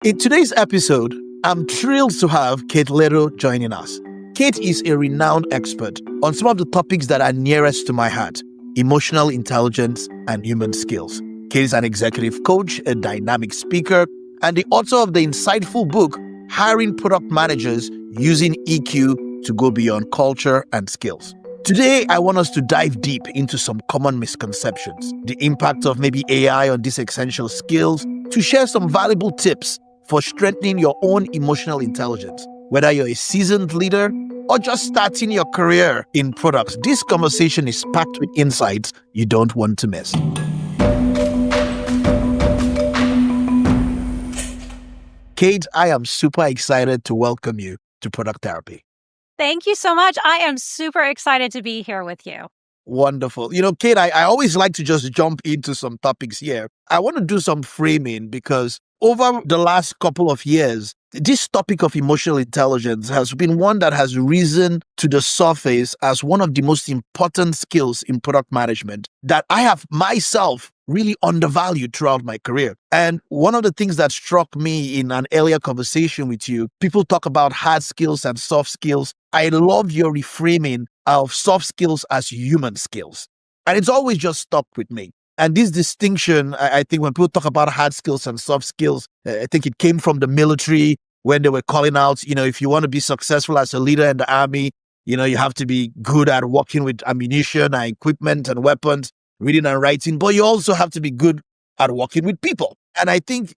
In today's episode, I'm thrilled to have Kate Leto joining us. Kate is a renowned expert on some of the topics that are nearest to my heart: emotional intelligence and human skills. Kate is an executive coach, a dynamic speaker, and the author of the insightful book, Hiring Product Managers Using EQ to Go Beyond Culture and Skills. Today, I want us to dive deep into some common misconceptions, the impact of maybe AI on these essential skills, to share some valuable tips for strengthening your own emotional intelligence. Whether you're a seasoned leader or just starting your career in products, this conversation is packed with insights you don't want to miss. Kate, I am super excited to welcome you to Product Therapy. Thank you so much. I am super excited to be here with you. Wonderful. Kate, I always like to just jump into some topics here. I want to do some framing because over the last couple of years, this topic of emotional intelligence has been one that has risen to the surface as one of the most important skills in product management that I have myself really undervalued throughout my career. And one of the things that struck me in an earlier conversation with you, people talk about hard skills and soft skills. I love your reframing of soft skills as human skills. And it's always just stuck with me. And this distinction, I think when people talk about hard skills and soft skills, I think it came from the military when they were calling out, if you want to be successful as a leader in the army, you have to be good at working with ammunition and equipment and weapons, reading and writing, but you also have to be good at working with people. And I think,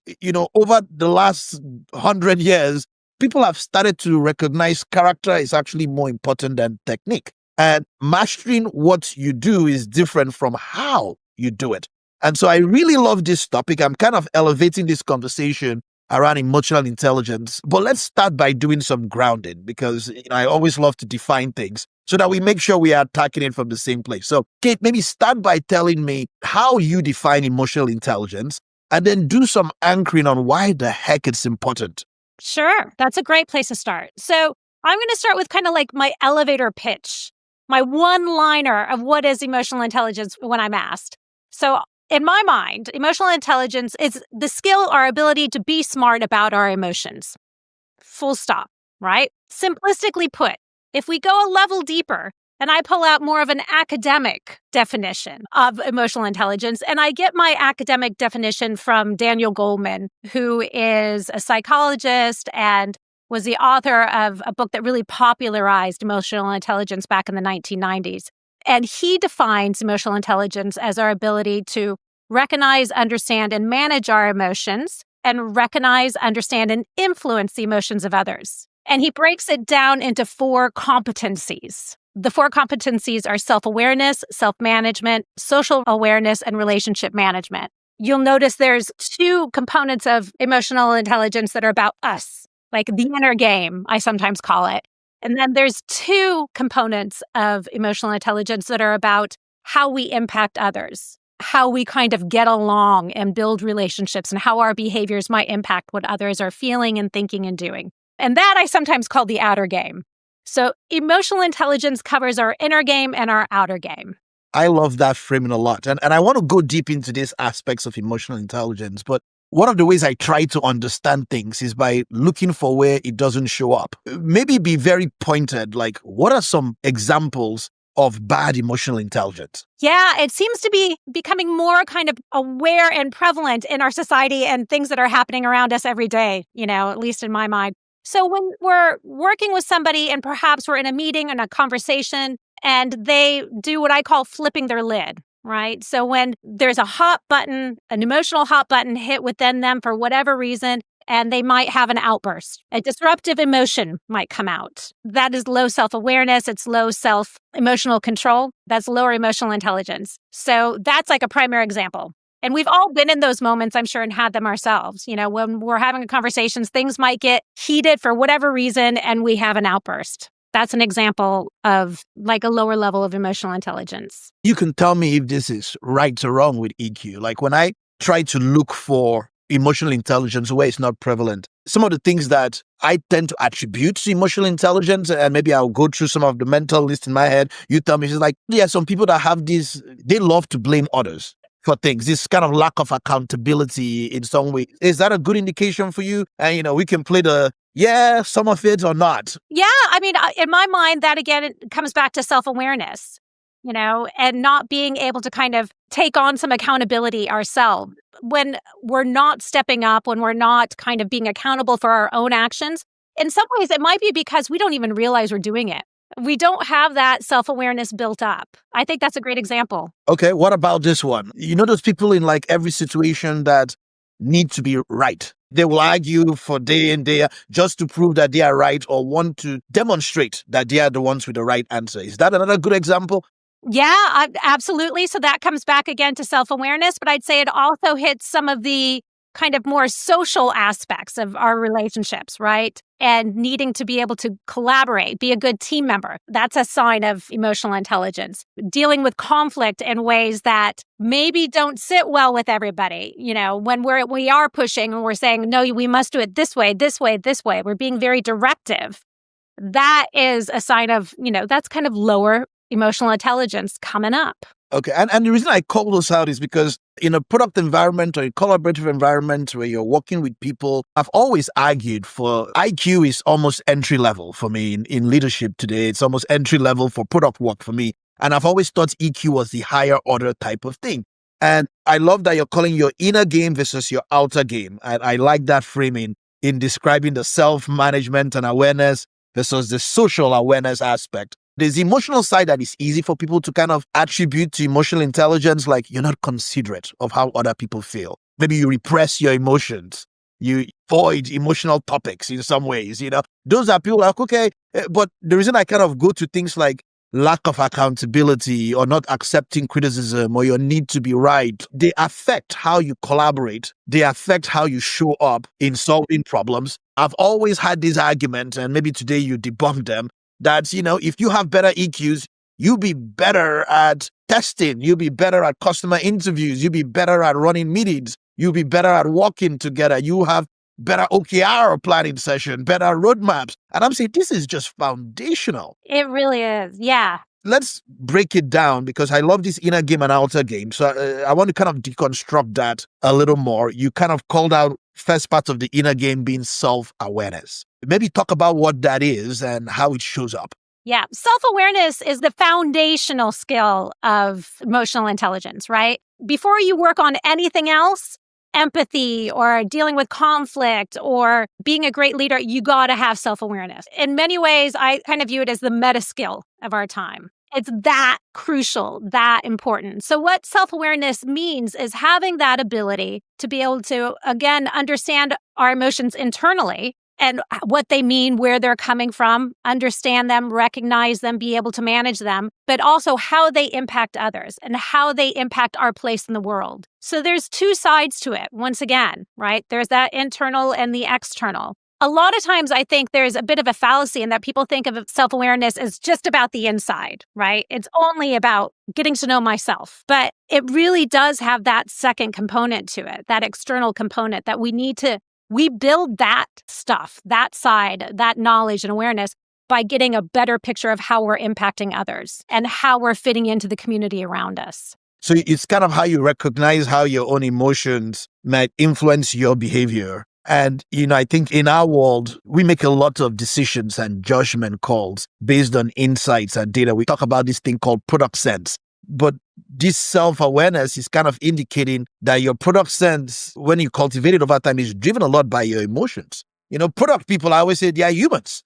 over the last 100 years, people have started to recognize character is actually more important than technique. And mastering what you do is different from how you do it. And so I really love this topic. I'm kind of elevating this conversation around emotional intelligence. But let's start by doing some grounding because I always love to define things so that we make sure we are attacking it from the same place. So, Kate, maybe start by telling me how you define emotional intelligence and then do some anchoring on why the heck it's important. Sure. That's a great place to start. So I'm going to start with kind of like my elevator pitch, my one-liner of what is emotional intelligence when I'm asked. So in my mind, emotional intelligence is the skill, our ability to be smart about our emotions. Full stop, right? Simplistically put, if we go a level deeper and I pull out more of an academic definition of emotional intelligence, and I get my academic definition from Daniel Goleman, who is a psychologist and was the author of a book that really popularized emotional intelligence back in the 1990s. And he defines emotional intelligence as our ability to recognize, understand, and manage our emotions, and recognize, understand, and influence the emotions of others. And he breaks it down into 4 competencies. The 4 competencies are self-awareness, self-management, social awareness, and relationship management. You'll notice there's 2 components of emotional intelligence that are about us, like the inner game, I sometimes call it. And then there's 2 components of emotional intelligence that are about how we impact others, how we kind of get along and build relationships, and how our behaviors might impact what others are feeling and thinking and doing. And that I sometimes call the outer game. So emotional intelligence covers our inner game and our outer game. I love that framing a lot. And I want to go deep into these aspects of emotional intelligence. But one of the ways I try to understand things is by looking for where it doesn't show up. Maybe be very pointed, like what are some examples of bad emotional intelligence? Yeah, it seems to be becoming more kind of aware and prevalent in our society and things that are happening around us every day, at least in my mind. So when we're working with somebody and perhaps we're in a meeting and a conversation and they do what I call flipping their lid, right? So when there's a hot button, an emotional hot button hit within them for whatever reason, and they might have an outburst, a disruptive emotion might come out. That is low self-awareness. It's low self-emotional control. That's lower emotional intelligence. So that's like a primary example. And we've all been in those moments, I'm sure, and had them ourselves. When we're having conversations, things might get heated for whatever reason, and we have an outburst. That's an example of like a lower level of emotional intelligence. You can tell me if this is right or wrong with EQ. Like when I try to look for emotional intelligence where it's not prevalent, some of the things that I tend to attribute to emotional intelligence, and maybe I'll go through some of the mental list in my head. You tell me, it's like, some people that have this, they love to blame others. for things, this kind of lack of accountability in some way. Is that a good indication for you? And, we can play some of it or not. Yeah. I mean, in my mind, that again, it comes back to self-awareness, and not being able to kind of take on some accountability ourselves. When we're not stepping up, when we're not kind of being accountable for our own actions, in some ways, it might be because we don't even realize we're doing it. We don't have that self-awareness built up. I think that's a great example. Okay, what about this one? Those people in like every situation that need to be right. They will argue for day in, day out just to prove that they are right or want to demonstrate that they are the ones with the right answer. Is that another good example? Yeah, absolutely. So that comes back again to self-awareness, but I'd say it also hits some of the kind of more social aspects of our relationships, right? And needing to be able to collaborate, be a good team member. That's a sign of emotional intelligence. Dealing with conflict in ways that maybe don't sit well with everybody. When we are pushing and we're saying, no, we must do it this way, this way, this way. We're being very directive. That is a sign of, that's kind of lower emotional intelligence coming up. Okay. And the reason I call those out is because in a product environment or a collaborative environment where you're working with people, I've always argued for IQ is almost entry level for me in leadership today. It's almost entry level for product work for me. And I've always thought EQ was the higher order type of thing. And I love that you're calling your inner game versus your outer game. And I like that framing in describing the self-management and awareness versus the social awareness aspect. There's the emotional side that is easy for people to kind of attribute to emotional intelligence, like you're not considerate of how other people feel. Maybe you repress your emotions. You avoid emotional topics in some ways, Those are people like, okay, but the reason I kind of go to things like lack of accountability or not accepting criticism or your need to be right, they affect how you collaborate. They affect how you show up in solving problems. I've always had this argument, and maybe today you debunk them, that, if you have better EQs, you'll be better at testing, you'll be better at customer interviews, you'll be better at running meetings, you'll be better at working together, you have better OKR planning session, better roadmaps. And I'm saying this is just foundational. It really is. Yeah. Let's break it down because I love this inner game and outer game. So I want to kind of deconstruct that a little more. You kind of called out first part of the inner game being self-awareness. Maybe talk about what that is and how it shows up. Yeah. Self-awareness is the foundational skill of emotional intelligence, right? Before you work on anything else, empathy or dealing with conflict or being a great leader, you got to have self-awareness. In many ways, I kind of view it as the meta skill of our time. It's that crucial, that important. So what self-awareness means is having that ability to be able to, again, understand our emotions internally and what they mean, where they're coming from, understand them, recognize them, be able to manage them, but also how they impact others and how they impact our place in the world. So there's two sides to it, once again, right? There's that internal and the external. A lot of times I think there's a bit of a fallacy in that people think of self-awareness as just about the inside, right? It's only about getting to know myself. But it really does have that second component to it, that external component that we build that stuff, that side, that knowledge and awareness by getting a better picture of how we're impacting others and how we're fitting into the community around us. So it's kind of how you recognize how your own emotions might influence your behavior. And, I think in our world, we make a lot of decisions and judgment calls based on insights and data. We talk about this thing called product sense. But this self-awareness is kind of indicating that your product sense, when you cultivate it over time, is driven a lot by your emotions. Product people, I always say they are humans.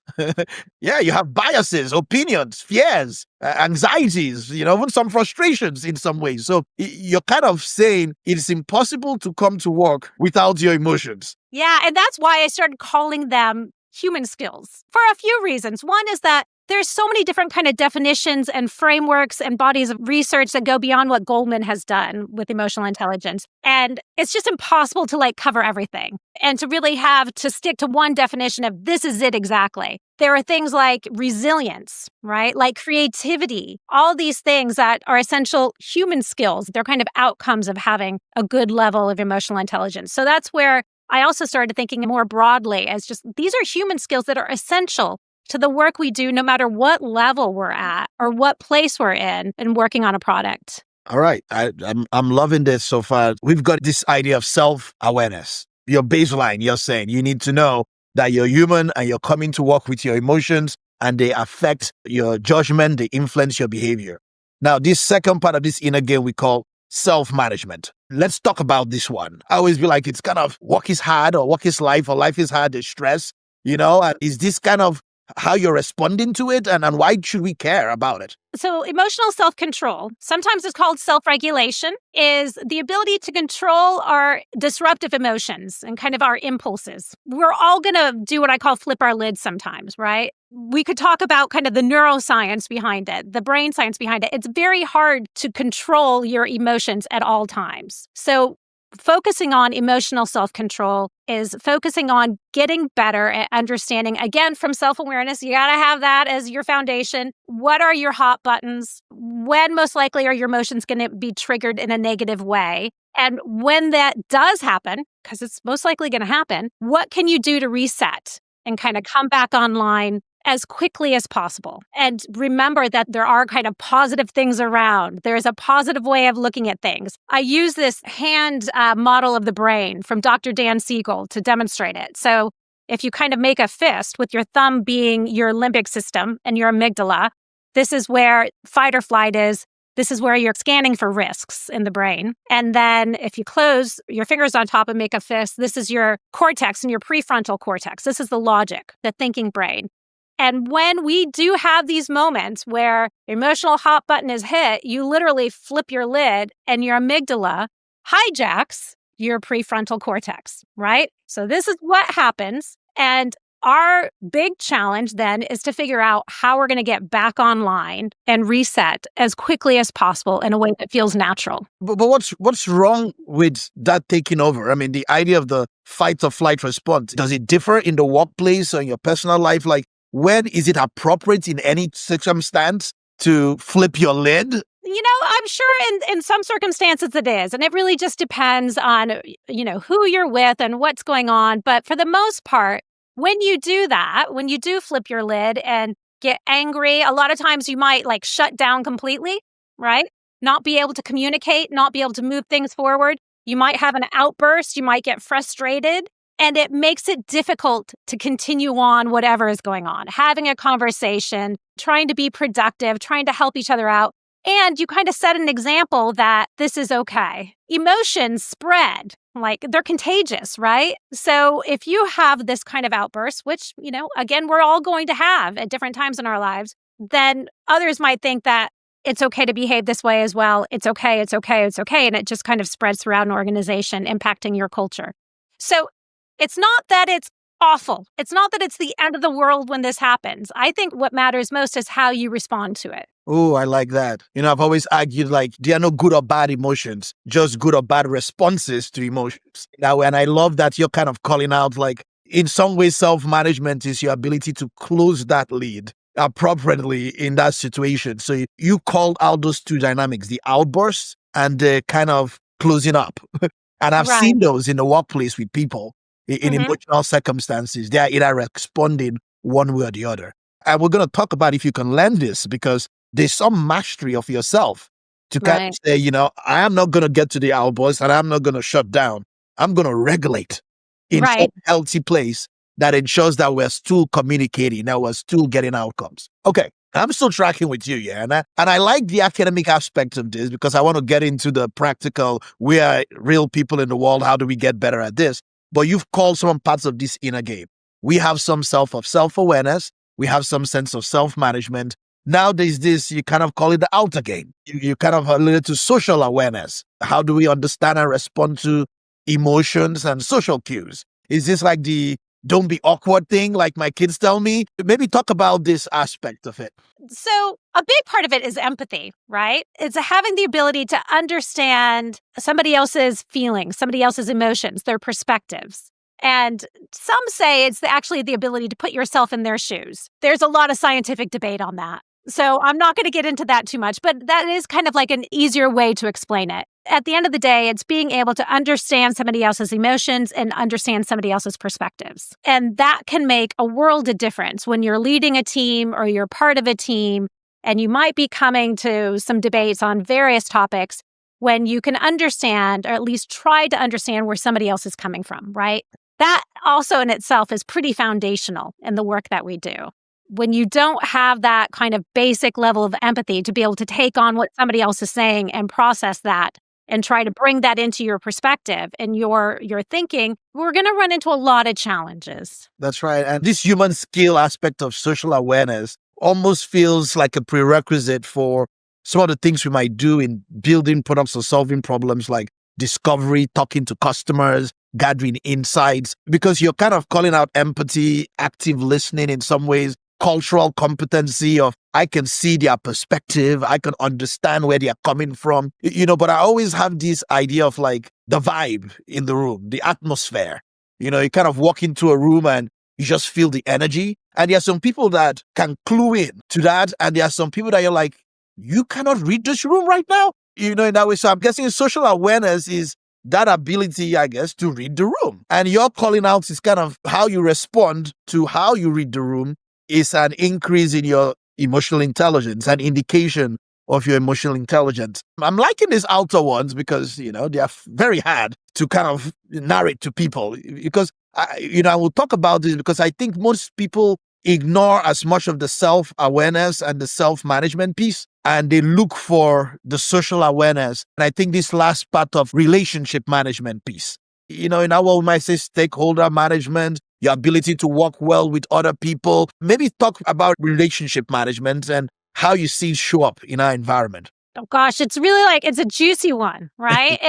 Yeah, you have biases, opinions, fears, anxieties, even some frustrations in some ways. So you're kind of saying it's impossible to come to work without your emotions. Yeah, and that's why I started calling them human skills for a few reasons. One is that there's so many different kind of definitions and frameworks and bodies of research that go beyond what Goldman has done with emotional intelligence. And it's just impossible to cover everything and to really have to stick to one definition of this is it exactly. There are things like resilience, right? Like creativity, all these things that are essential human skills. They're kind of outcomes of having a good level of emotional intelligence. So that's where I also started thinking more broadly as just these are human skills that are essential to the work we do, no matter what level we're at or what place we're in working on a product. All right. I'm loving this so far. We've got this idea of self-awareness. Your baseline, you're saying you need to know that you're human and you're coming to work with your emotions and they affect your judgment, they influence your behavior. Now, this second part of this inner game we call self-management. Let's talk about this one. I always be like, it's kind of work is hard or work is life or life is hard, there's stress, and is this kind of how you're responding to it and why should we care about it? So, emotional self control, sometimes it's called self regulation, is the ability to control our disruptive emotions and kind of our impulses. We're all going to do what I call flip our lids sometimes, right? We could talk about kind of the neuroscience behind it, the brain science behind it. It's very hard to control your emotions at all times. So, focusing on emotional self-control is focusing on getting better at understanding, again, from self-awareness. You got to have that as your foundation. What are your hot buttons? When most likely are your emotions going to be triggered in a negative way? And when that does happen, because it's most likely going to happen, what can you do to reset and kind of come back online as quickly as possible? And remember that there are kind of positive things around. There's a positive way of looking at things. I use this hand model of the brain from Dr. Dan Siegel to demonstrate it. So if you kind of make a fist with your thumb being your limbic system and your amygdala, this is where fight or flight is. This is where you're scanning for risks in the brain. And then if you close your fingers on top and make a fist, this is your cortex and your prefrontal cortex. This is the logic, the thinking brain. And when we do have these moments where emotional hot button is hit, you literally flip your lid and your amygdala hijacks your prefrontal cortex, right? So this is what happens. And our big challenge then is to figure out how we're going to get back online and reset as quickly as possible in a way that feels natural. But what's wrong with that taking over? I mean, the idea of the fight or flight response, does it differ in the workplace or in your personal life? Like, when is it appropriate in any circumstance to flip your lid? I'm sure in some circumstances it is. And it really just depends on, who you're with and what's going on. But for the most part, when you do that, when you do flip your lid and get angry, a lot of times you might shut down completely, right? Not be able to communicate, not be able to move things forward. You might have an outburst. You might get frustrated. And it makes it difficult to continue on whatever is going on, having a conversation, trying to be productive, trying to help each other out. And you kind of set an example that this is okay. Emotions spread, they're contagious, right? So if you have this kind of outburst, which, again, we're all going to have at different times in our lives, then others might think that it's okay to behave this way as well. It's okay, it's okay, it's okay. And it just kind of spreads throughout an organization, impacting your culture. So it's not that it's awful. It's not that it's the end of the world when this happens. I think what matters most is how you respond to it. Oh, I like that. I've always argued there are no good or bad emotions, just good or bad responses to emotions. Now, and I love that you're kind of calling out in some ways, self-management is your ability to close that lead appropriately in that situation. So you called out those two dynamics, the outbursts and the kind of closing up. And I've Right. seen those in the workplace with people in Mhm. emotional circumstances. They are either responding one way or the other. And we're going to talk about if you can learn this, because there's some mastery of yourself to kind of say, I am not going to get to the outburst and I'm not going to shut down. I'm going to regulate in some Right. healthy place that ensures that we're still communicating, that we're still getting outcomes. Okay. I'm still tracking with you, yeah. And I like the academic aspect of this because I want to get into the practical, we are real people in the world, how do we get better at this? But you've called some parts of this inner game. We have some self-awareness. We have some sense of self-management. Now there's this, you kind of call it the outer game. You kind of alluded to social awareness. How do we understand and respond to emotions and social cues? Is this like the don't be awkward thing, like my kids tell me? Maybe talk about this aspect of it. So a big part of it is empathy, right? It's having the ability to understand somebody else's feelings, somebody else's emotions, their perspectives. And some say it's actually the ability to put yourself in their shoes. There's a lot of scientific debate on that. So I'm not going to get into that too much, but that is kind of like an easier way to explain it. At the end of the day, it's being able to understand somebody else's emotions and understand somebody else's perspectives. And that can make a world of difference when you're leading a team or you're part of a team And you might be coming to some debates on various topics when you can understand, or at least try to understand, where somebody else is coming from, right? That also in itself is pretty foundational in the work that we do. When you don't have that kind of basic level of empathy to be able to take on what somebody else is saying and process that and try to bring that into your perspective and your thinking, we're going to run into a lot of challenges. That's right. And this human skill aspect of social awareness almost feels like a prerequisite for some of the things we might do in building products or solving problems like discovery, talking to customers, gathering insights, because you're kind of calling out empathy, active listening in some ways, cultural competency of I can see their perspective, I can understand where they are coming from, but I always have this idea of like the vibe in the room, the atmosphere. You kind of walk into a room and you just feel the energy. And there are some people that can clue in to that. And there are some people that you're like, you cannot read this room right now, in that way. So I'm guessing social awareness is that ability, I guess, to read the room. And your calling out is kind of how you respond to how you read the room is an increase in your emotional intelligence, an indication of your emotional intelligence. I'm liking these outer ones because, they are very hard to kind of narrate to people because, I will talk about this because I think most people ignore as much of the self-awareness and the self-management piece, and they look for the social awareness. And I think this last part of relationship management piece, in our world, we might say stakeholder management, your ability to work well with other people. Maybe talk about relationship management and how you see it show up in our environment. Oh gosh, it's really it's a juicy one, right?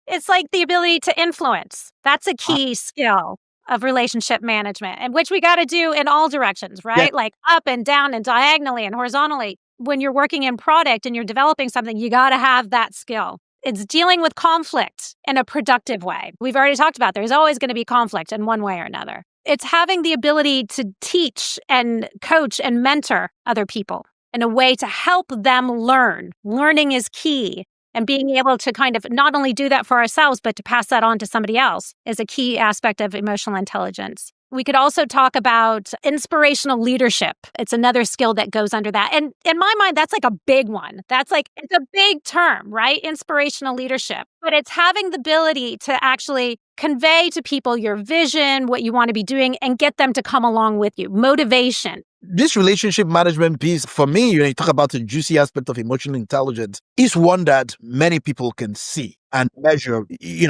It's like the ability to influence. That's a key skill of relationship management, and which we got to do in all directions, right? Yeah. Like up and down and diagonally and horizontally. When you're working in product and you're developing something, you got to have that skill. It's dealing with conflict in a productive way. We've already talked about there's always going to be conflict in one way or another. It's having the ability to teach and coach and mentor other people in a way to help them learn. Learning is key. And being able to kind of not only do that for ourselves, but to pass that on to somebody else is a key aspect of emotional intelligence. We could also talk about inspirational leadership. It's another skill that goes under that. And in my mind, that's like a big one. It's a big term, right? Inspirational leadership. But it's having the ability to actually convey to people your vision, what you want to be doing, and get them to come along with you. Motivation. This relationship management piece, for me, you talk about the juicy aspect of emotional intelligence, is one that many people can see and measure.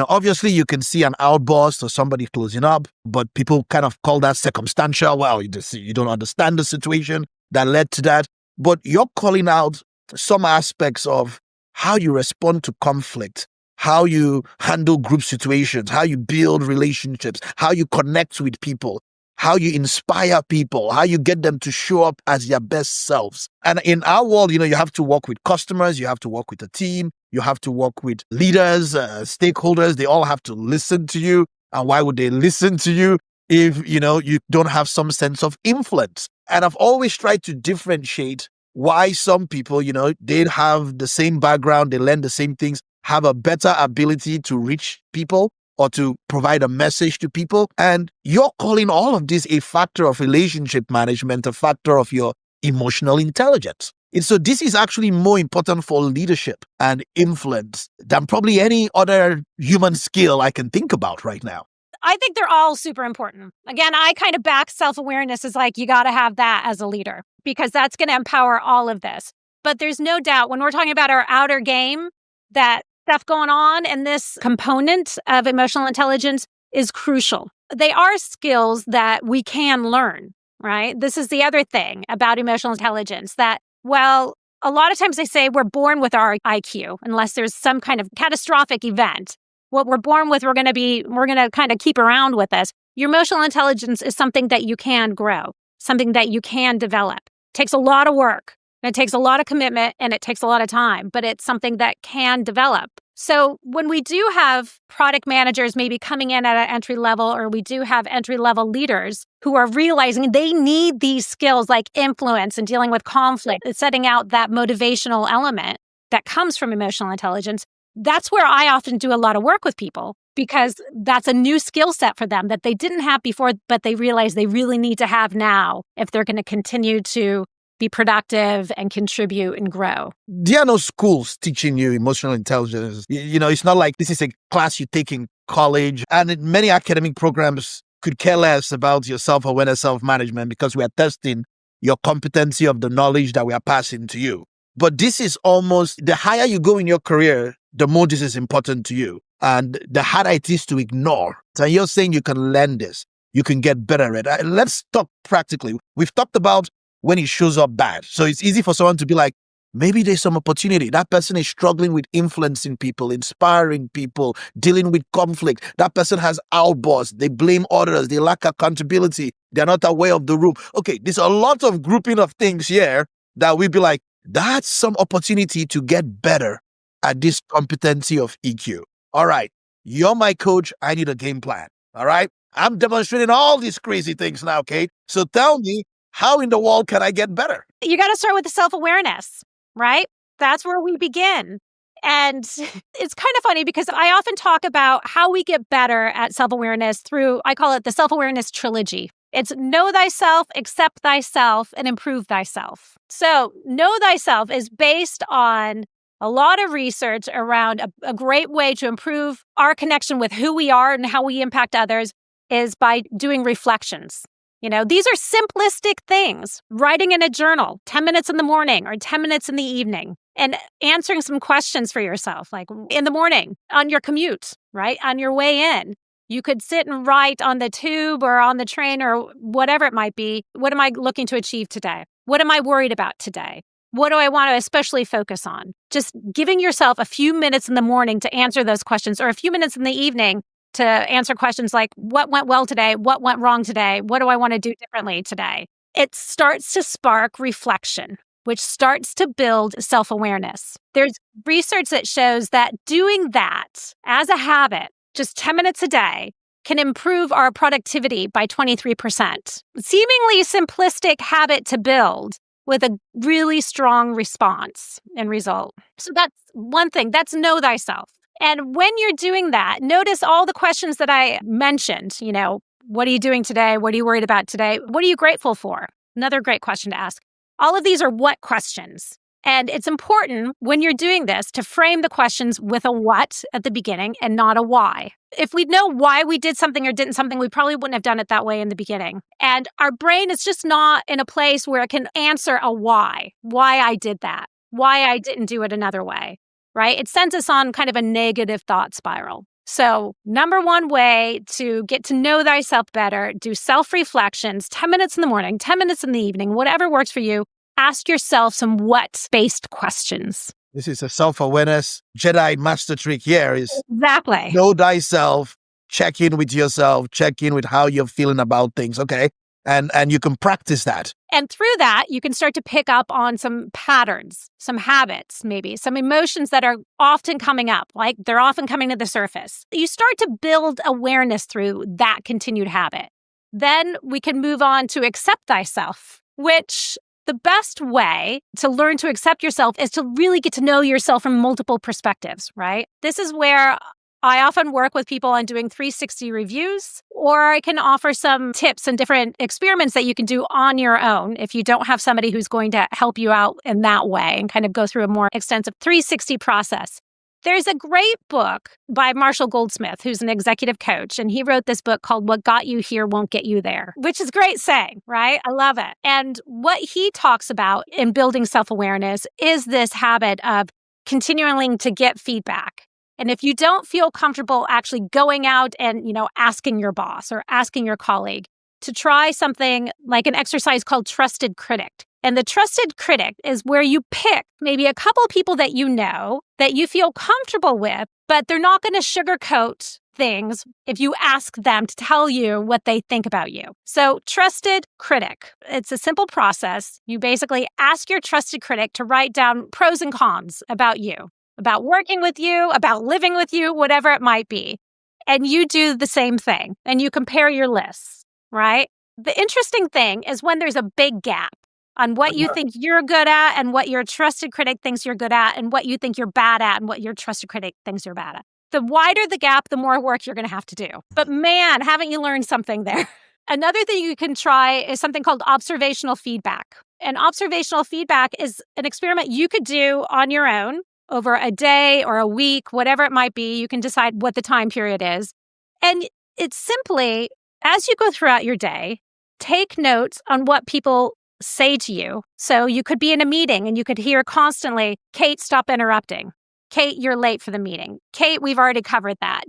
Obviously you can see an outburst or somebody closing up, but people kind of call that circumstantial. Well, you don't understand the situation that led to that. But you're calling out some aspects of how you respond to conflict, how you handle group situations, how you build relationships, how you connect with people, how you inspire people, how you get them to show up as their best selves. And in our world, you have to work with customers, you have to work with a team, you have to work with leaders, stakeholders. They all have to listen to you. And why would they listen to you if, you don't have some sense of influence? And I've always tried to differentiate why some people, they have the same background, they learn the same things, have a better ability to reach people or to provide a message to people. And you're calling all of this a factor of relationship management, a factor of your emotional intelligence. And so this is actually more important for leadership and influence than probably any other human skill I can think about right now. I think they're all super important. Again, I kind of back self-awareness as you got to have that as a leader because that's going to empower all of this. But there's no doubt when we're talking about our outer game, that stuff going on and this component of emotional intelligence is crucial. They are skills that we can learn, right? This is the other thing about emotional intelligence that, well, a lot of times they say we're born with our IQ unless there's some kind of catastrophic event. What we're born with, we're going to kind of keep around with us. Your emotional intelligence is something that you can grow, something that you can develop. It takes a lot of work. It takes a lot of commitment and it takes a lot of time, but it's something that can develop. So when we do have product managers maybe coming in at an entry level, or we do have entry level leaders who are realizing they need these skills like influence and dealing with conflict and setting out that motivational element that comes from emotional intelligence, that's where I often do a lot of work with people because that's a new skill set for them that they didn't have before, but they realize they really need to have now if they're going to continue to be productive and contribute and grow. There are no schools teaching you emotional intelligence. It's not like this is a class you take in college, and many academic programs could care less about your self-awareness, self-management, because we are testing your competency of the knowledge that we are passing to you. But this is almost, the higher you go in your career, the more this is important to you. And the harder it is to ignore. So you're saying you can learn this. You can get better at it. Let's talk practically. We've talked about when it shows up bad. So it's easy for someone to be like, maybe there's some opportunity. That person is struggling with influencing people, inspiring people, dealing with conflict. That person has outbursts. They blame others. They lack accountability. They're not aware of the room. Okay, there's a lot of grouping of things here that we'd be like, that's some opportunity to get better at this competency of EQ. All right, you're my coach. I need a game plan. All right, I'm demonstrating all these crazy things now, Kate. So tell me, how in the world can I get better? You got to start with the self-awareness, right? That's where we begin. And it's kind of funny because I often talk about how we get better at self-awareness through, I call it the self-awareness trilogy. It's know thyself, accept thyself, and improve thyself. So know thyself is based on a lot of research around a great way to improve our connection with who we are and how we impact others is by doing reflections. These are simplistic things. Writing in a journal, 10 minutes in the morning or 10 minutes in the evening, and answering some questions for yourself, like in the morning, on your commute, right? On your way in. You could sit and write on the tube or on the train or whatever it might be. What am I looking to achieve today? What am I worried about today? What do I want to especially focus on? Just giving yourself a few minutes in the morning to answer those questions, or a few minutes in the evening to answer questions like, what went well today? What went wrong today? What do I want to do differently today? It starts to spark reflection, which starts to build self-awareness. There's research that shows that doing that as a habit, just 10 minutes a day, can improve our productivity by 23%. Seemingly simplistic habit to build with a really strong response and result. So that's one thing. That's know thyself. And when you're doing that, notice all the questions that I mentioned. What are you doing today? What are you worried about today? What are you grateful for? Another great question to ask. All of these are what questions. And it's important when you're doing this to frame the questions with a what at the beginning and not a why. If we know why we did something or didn't something, we probably wouldn't have done it that way in the beginning. And our brain is just not in a place where it can answer a why I did that, why I didn't do it another way, right? It sends us on kind of a negative thought spiral. So number one way to get to know thyself better, do self-reflections, 10 minutes in the morning, 10 minutes in the evening, whatever works for you. Ask yourself some what-based questions. This is a self-awareness Jedi master trick here is exactly. Know thyself, check in with yourself, check in with how you're feeling about things, okay? And you can practice that. And through that, you can start to pick up on some patterns, some habits, maybe some emotions that are often coming up, like they're often coming to the surface. You start to build awareness through that continued habit. Then we can move on to accept thyself, which the best way to learn to accept yourself is to really get to know yourself from multiple perspectives, right? This is where I often work with people on doing 360 reviews, or I can offer some tips and different experiments that you can do on your own if you don't have somebody who's going to help you out in that way and kind of go through a more extensive 360 process. There's a great book by Marshall Goldsmith, who's an executive coach, and he wrote this book called What Got You Here Won't Get You There, which is great saying, right? I love it. And what he talks about in building self-awareness is this habit of continuing to get feedback. And if you don't feel comfortable actually going out and, asking your boss or asking your colleague to try something like an exercise called Trusted Critic. And the trusted critic is where you pick maybe a couple of people that you know that you feel comfortable with, but they're not going to sugarcoat things if you ask them to tell you what they think about you. So trusted critic, it's a simple process. You basically ask your trusted critic to write down pros and cons about you, about working with you, about living with you, whatever it might be. And you do the same thing and you compare your lists, right? The interesting thing is when there's a big gap on what you think you're good at and what your trusted critic thinks you're good at and what you think you're bad at and what your trusted critic thinks you're bad at. The wider the gap, the more work you're going to have to do. But man, haven't you learned something there? Another thing you can try is something called observational feedback. And observational feedback is an experiment you could do on your own over a day or a week, whatever it might be. You can decide what the time period is. And it's simply, as you go throughout your day, take notes on what people say to you. So you could be in a meeting and you could hear constantly, Kate, stop interrupting. Kate, you're late for the meeting. Kate, we've already covered that,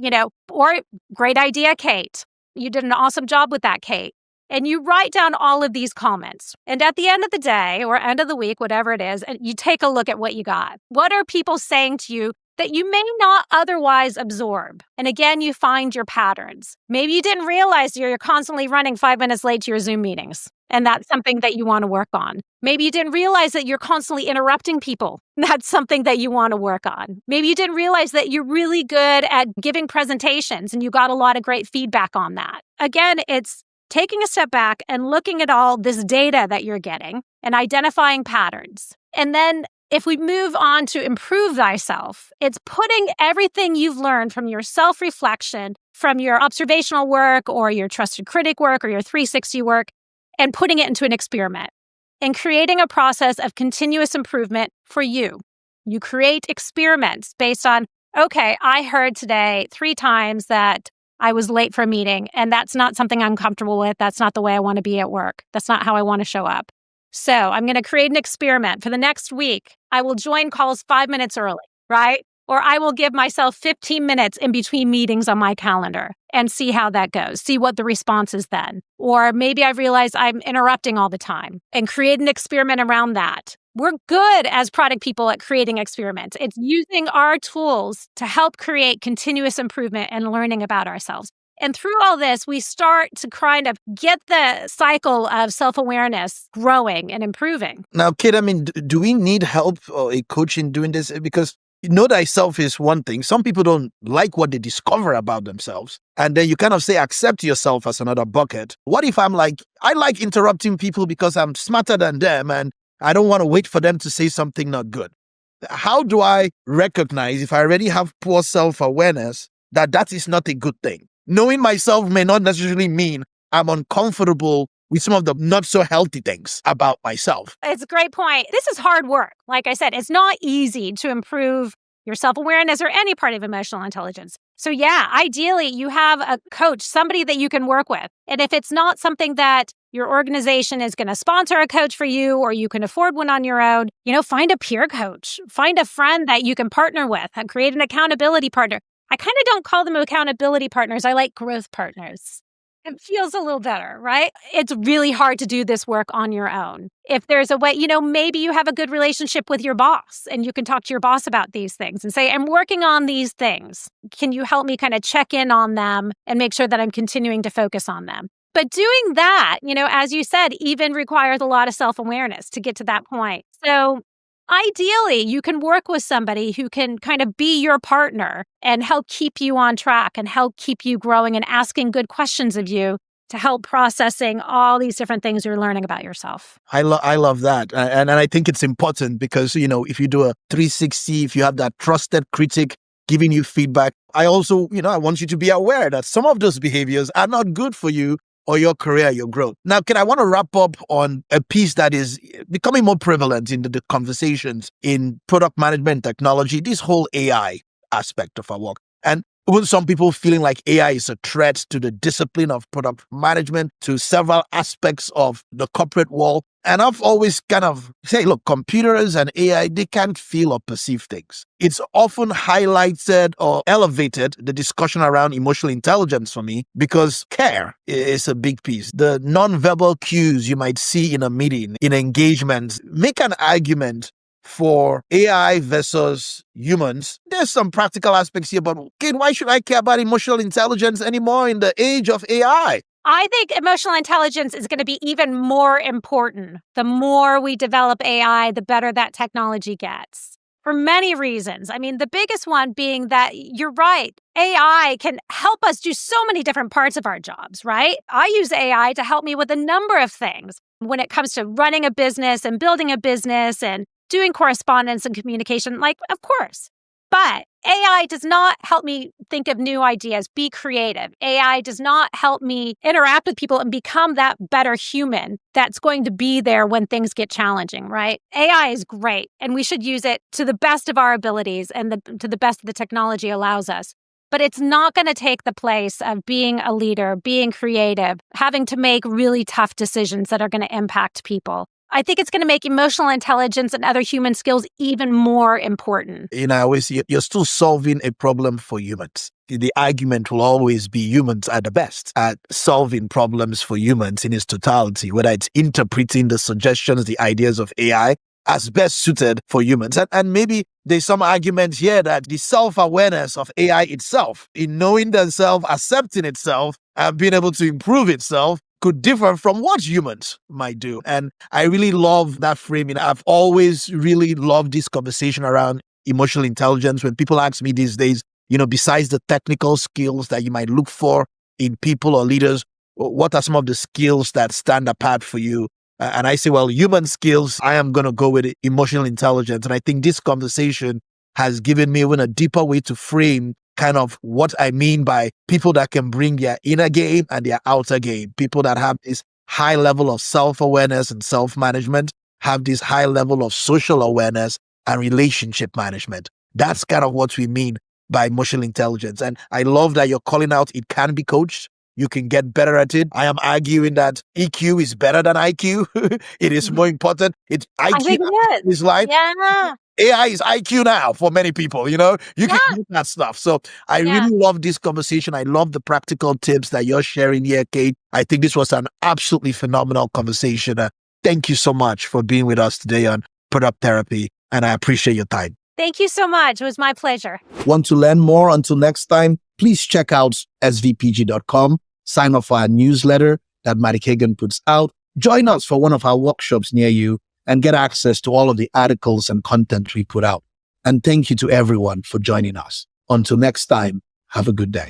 or great idea, Kate. You did an awesome job with that, Kate. And you write down all of these comments. And at the end of the day or end of the week, whatever it is, and you take a look at what you got. What are people saying to you that you may not otherwise absorb? And again, you find your patterns. Maybe you didn't realize you're constantly running 5 minutes late to your Zoom meetings. And that's something that you want to work on. Maybe you didn't realize that you're constantly interrupting people. That's something that you want to work on. Maybe you didn't realize that you're really good at giving presentations and you got a lot of great feedback on that. Again, it's taking a step back and looking at all this data that you're getting and identifying patterns. And then if we move on to improve thyself, it's putting everything you've learned from your self-reflection, from your observational work or your trusted critic work or your 360 work, and putting it into an experiment and creating a process of continuous improvement for you. You create experiments based on, okay, I heard today 3 times that I was late for a meeting, and that's not something I'm comfortable with. That's not the way I want to be at work. That's not how I want to show up. So I'm going to create an experiment. For the next week, I will join calls 5 minutes early, right? Or I will give myself 15 minutes in between meetings on my calendar and see how that goes, see what the response is then. Or maybe I realize I'm interrupting all the time and create an experiment around that. We're good as product people at creating experiments. It's using our tools to help create continuous improvement and learning about ourselves. And through all this, we start to kind of get the cycle of self-awareness growing and improving. Now, Kate, do we need help or a coach in doing this? Because know thyself is one thing. Some people don't like what they discover about themselves. And then you kind of say, accept yourself as another bucket. What if I'm like, I like interrupting people because I'm smarter than them and I don't want to wait for them to say something not good? How do I recognize, if I already have poor self-awareness, that that is not a good thing? Knowing myself may not necessarily mean I'm uncomfortable with some of the not so healthy things about myself. It's a great point. This is hard work. Like I said, it's not easy to improve your self-awareness or any part of emotional intelligence. So yeah, ideally you have a coach, somebody that you can work with. And if it's not something that your organization is going to sponsor a coach for you or you can afford one on your own, find a peer coach, find a friend that you can partner with and create an accountability partner. I kind of don't call them accountability partners. I like growth partners. It feels a little better, right? It's really hard to do this work on your own. If there's a way, maybe you have a good relationship with your boss and you can talk to your boss about these things and say, I'm working on these things. Can you help me kind of check in on them and make sure that I'm continuing to focus on them? But doing that, as you said, even requires a lot of self-awareness to get to that point. So ideally, you can work with somebody who can kind of be your partner and help keep you on track and help keep you growing and asking good questions of you to help processing all these different things you're learning about yourself. I love that. And I think it's important because, if you do a 360, if you have that trusted critic giving you feedback, I also, I want you to be aware that some of those behaviors are not good for you or your career, your growth. Now, I want to wrap up on a piece that is becoming more prevalent in the conversations in product management technology, this whole AI aspect of our work. And even some people feeling like AI is a threat to the discipline of product management, to several aspects of the corporate world. And I've always kind of say, look, computers and AI, they can't feel or perceive things. It's often highlighted or elevated the discussion around emotional intelligence for me because care is a big piece. The nonverbal cues you might see in a meeting, in engagement, make an argument for AI versus humans. There's some practical aspects here, but Kate, why should I care about emotional intelligence anymore in the age of AI? I think emotional intelligence is going to be even more important. The more we develop AI, the better that technology gets. For many reasons. The biggest one being that you're right. AI can help us do so many different parts of our jobs, right? I use AI to help me with a number of things when it comes to running a business and building a business and doing correspondence and communication, of course. But AI does not help me think of new ideas, be creative. AI does not help me interact with people and become that better human that's going to be there when things get challenging, right? AI is great, and we should use it to the best of our abilities and to the best the technology allows us. But it's not going to take the place of being a leader, being creative, having to make really tough decisions that are going to impact people. I think it's going to make emotional intelligence and other human skills even more important. I always say you're still solving a problem for humans. The argument will always be humans are the best at solving problems for humans in its totality, whether it's interpreting the suggestions, the ideas of AI as best suited for humans. And maybe there's some argument here that the self-awareness of AI itself, in knowing themselves, accepting itself, and being able to improve itself, could differ from what humans might do. And I really love that framing. I've always really loved this conversation around emotional intelligence. When people ask me these days, besides the technical skills that you might look for in people or leaders, what are some of the skills that stand apart for you? And I say, well, human skills, I am going to go with emotional intelligence. And I think this conversation has given me even a deeper way to frame kind of what I mean by people that can bring their inner game and their outer game. People that have this high level of self-awareness and self-management, have this high level of social awareness and relationship management. That's kind of what we mean by emotional intelligence. And I love that you're calling out it can be coached. You can get better at it. I am arguing that EQ is better than IQ. It is more important. It's IQ. I think it is. Like, yeah. AI is IQ now for many people, you can use that stuff. So I really love this conversation. I love the practical tips that you're sharing here, Kate. I think this was an absolutely phenomenal conversation. Thank you so much for being with us today on Product Therapy, and I appreciate your time. Thank you so much. It was my pleasure. Want to learn more? Until next time, please check out svpg.com, sign up for our newsletter that Maddie Hagan puts out, join us for one of our workshops near you, and get access to all of the articles and content we put out. And thank you to everyone for joining us. Until next time, have a good day.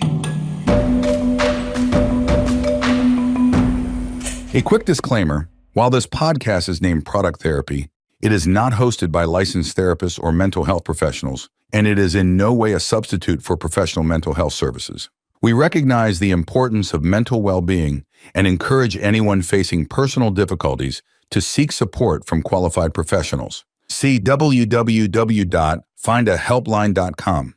A quick disclaimer, while this podcast is named Product Therapy, it is not hosted by licensed therapists or mental health professionals, and it is in no way a substitute for professional mental health services. We recognize the importance of mental well-being and encourage anyone facing personal difficulties to seek support from qualified professionals. See www.findahelpline.com.